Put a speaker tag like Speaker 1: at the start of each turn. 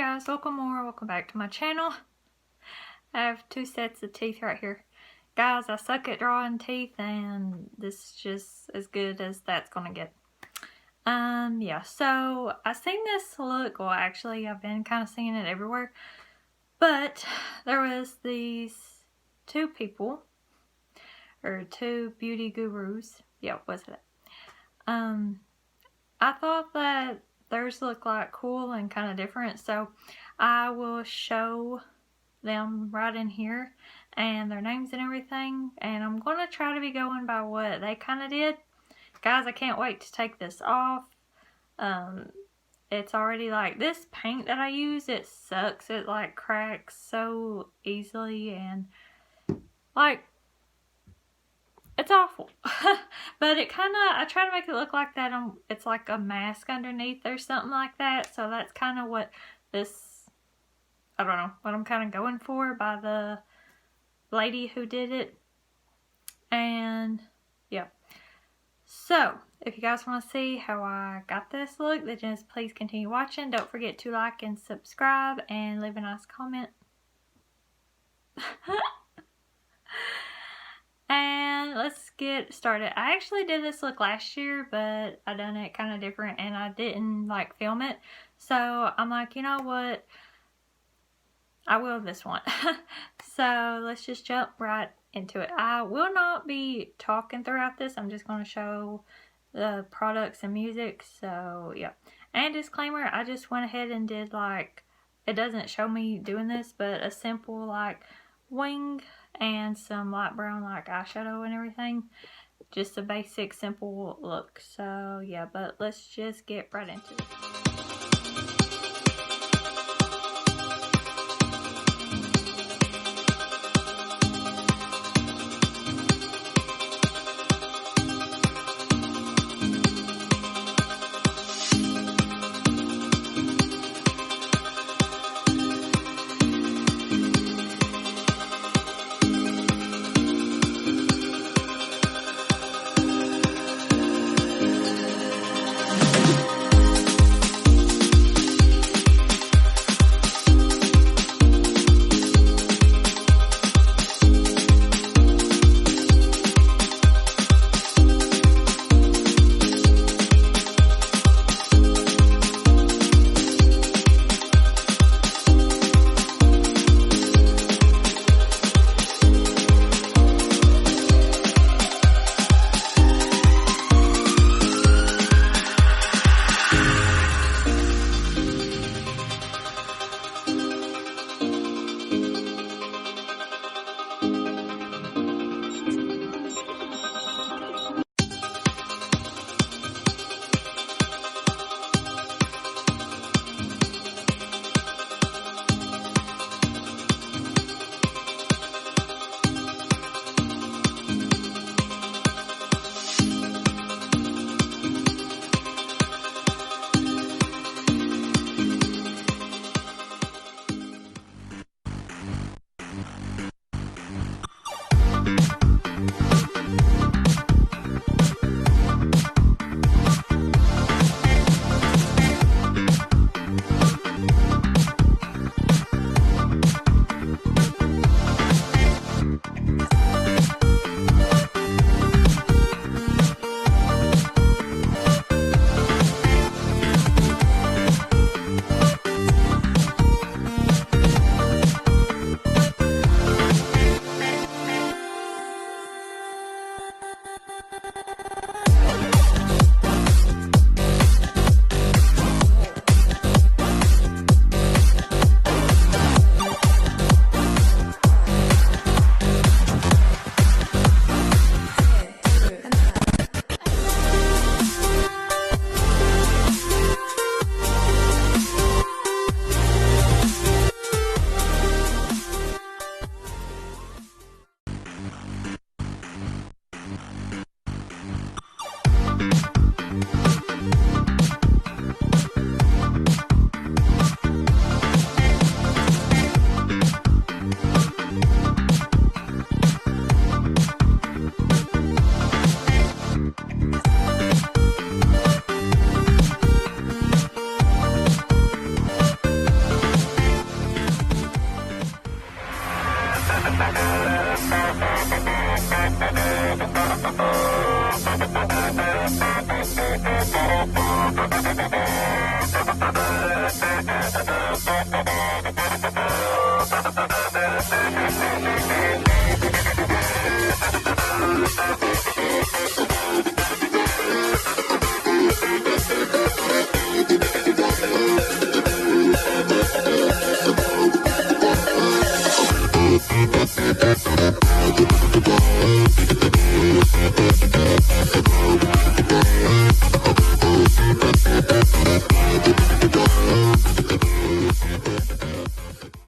Speaker 1: guys, welcome back to my channel. I have 2 sets of teeth right here. Guys, I suck at drawing teeth and this is just as good as that's gonna get. Yeah, so I seen this look, well actually I've been kind of seeing it everywhere, but there was these 2 people, or 2 beauty gurus, yeah, was it? I thought that theirs looked like cool and kind of different, so I will show them right in here and their names and everything, and I'm going to try to be going by what they kind of did. Guys, I can't wait to take this off. It's already like, this paint that I use, it sucks. It like cracks so easily and like, it's awful. But it kind of, I try to make it look like that it's like a mask underneath or something like that. So that's kind of what this, I don't know, what I'm kind of going for by the lady who did it. And yeah. So if you guys want to see how I got this look, then just please continue watching. Don't forget to like and subscribe and leave a nice comment. And let's get started. I actually did this look last year, but I done it kind of different and I didn't like film it. So I'm like, you know what? I will this one. So let's just jump right into it. I will not be talking throughout this. I'm just going to show the products and music. So yeah. And disclaimer, I just went ahead and did like, it doesn't show me doing this, but a simple like wing and some light brown like eyeshadow and everything. Just a basic simple look. So yeah, but let's just get right into it.